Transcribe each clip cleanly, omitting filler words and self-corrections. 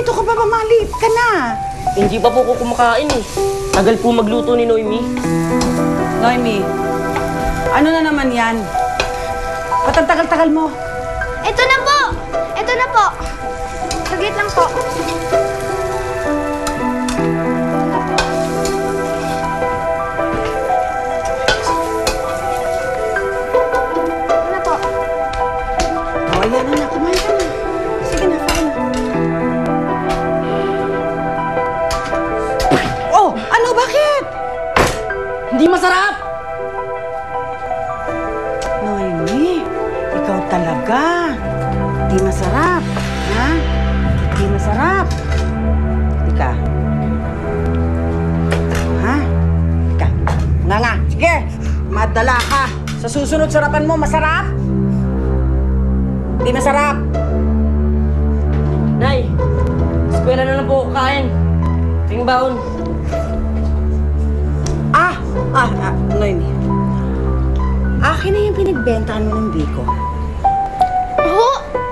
nandito ka pa ba? Malit ka na. Hindi pa po ko kumakain eh. Tagal po magluto ni Noemi. Noemi, ano na naman yan? Ba't ang tagal-tagal mo? Ito na po! Ito na po! Saglit lang po. Ito na po. Oh, ayan na. Kumain ka na. Sige na, kain na. Oh, ano? Bakit? Hindi masarap! Noemi, ikaw talaga. Di masarap. Ha? Di masarap. Ika. Ha? Ika. Nga. Sige. Madala ka. Sa susunod sarapan mo, masarap? Di masarap. Nay, eskwela na lang po ako kain. Ting baon. Noemi. Akin na yung pinagbentahan mo ng biko. Ho?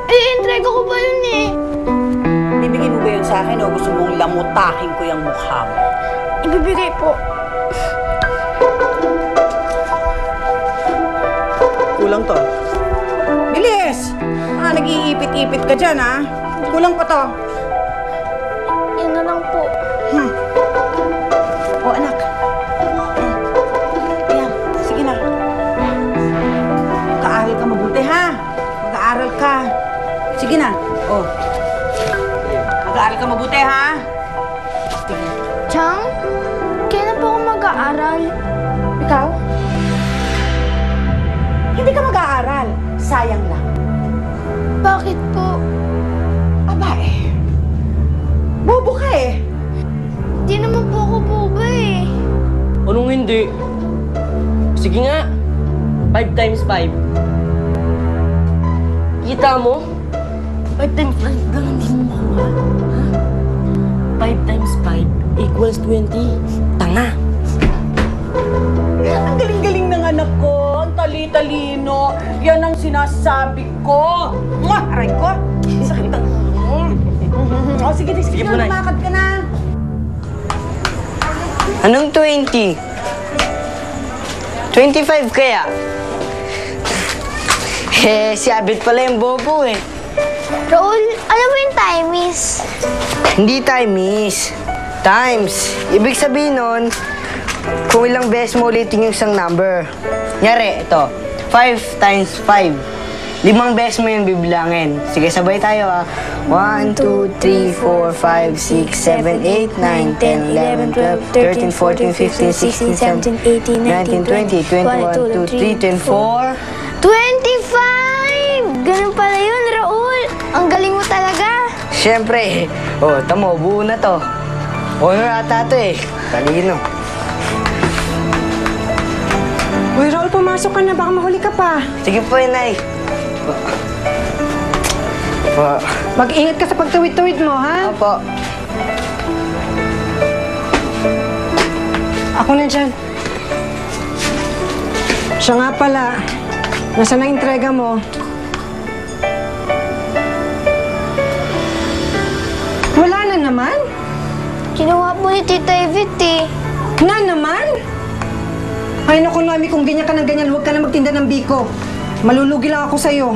I-entrega ko ba yun eh? Bibigay mo ba yun sa akin o gusto mong lamutakin ko yung mukha mo? Ibibigay po. Kulang to. Bilis! Nag-iipit-ipit ka dyan, ha? Kulang pa to. Yan na lang po. O, anak. Ayan, sige na. Mag-aaral ka mabuti, ha? Mag-aaral ka. Sige na. O. Mag-aaral ka mabuti, ha? Sige. Chang, kailan po ako mag-aaral? Ikaw? Hindi ka mag-aaral. Sayang lang. Bakit po? Aba bobo ka eh. Di naman po ako boba eh. Anong hindi? Sige nga. 5 times 5. Kita mo? 5 times 5 lang hindi mo makuha. Ha? 5 times 5 equals 20. Tanga! Ang galing-galing ng anak ko. Ang tali-talino. Yan ang sinasabi ko. Mwah! Aray ko. Sakit ang O, sige, Sige po, na. Nay. Lumakad ka na. Anong 20? 25 kaya? Si Abit pala yung bobo eh. Raul, alam mo yung time is? Hindi times. Times. Ibig sabihin nun, kung ilang beses mo ulitin yung isang number. Nyari, ito. 5 times 5. 5 beses mo yung bibilangin. Sige, sabay tayo ah. 1, 2, 3, 4, 5, 6, 7, 8, 9, 10, 11, 12, 13, 14, 15, 16, 17, 18, 19, 20, 21, 22, 23, 24. 25! Ganun pala yun, Raul. Ang galing mo talaga. Siyempre, tamo, buo na to. Honor ata to eh. Talino. Uy, Raul, pumasok ka na. Baka mahuli ka pa. Sige po, Inay. Mag-ingat ka sa pagtawid-tawid mo, ha? Opo. Ako na dyan. Siya nga pala. Nasaan ang entrega mo? Wala na naman? Kinuha po ni Tita Evette eh. Na naman? Ay, naku, Noemi, kung ganyan ka ng ganyan, huwag ka na magtinda ng biko. Malulugi lang ako sa'yo.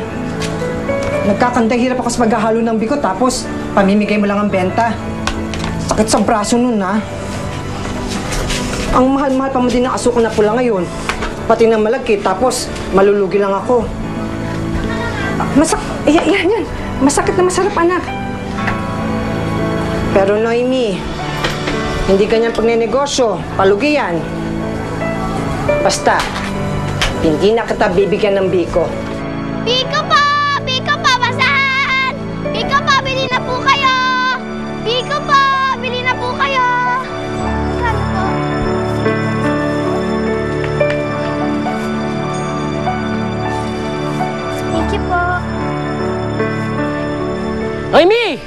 Nagkakandahirap ako sa paghahalo ng biko, tapos pamimigay mo lang ang benta. Sakit sa braso nun, ha? Ang mahal-mahal pa mo din ng asukal na pula ngayon. Pati ng malagkit, tapos malulugi lang ako. Yan. Masakit na masarap, anak. Pero Noemi, hindi ganyan pagnenegosyo. Palugi yan. Basta, hindi na kita bibigyan ng biko. Biko po! Biko po! Basahan! Biko po! Bili na po kayo! Biko po! Bili na po kayo! Magkano po? Thank you po. Noemi!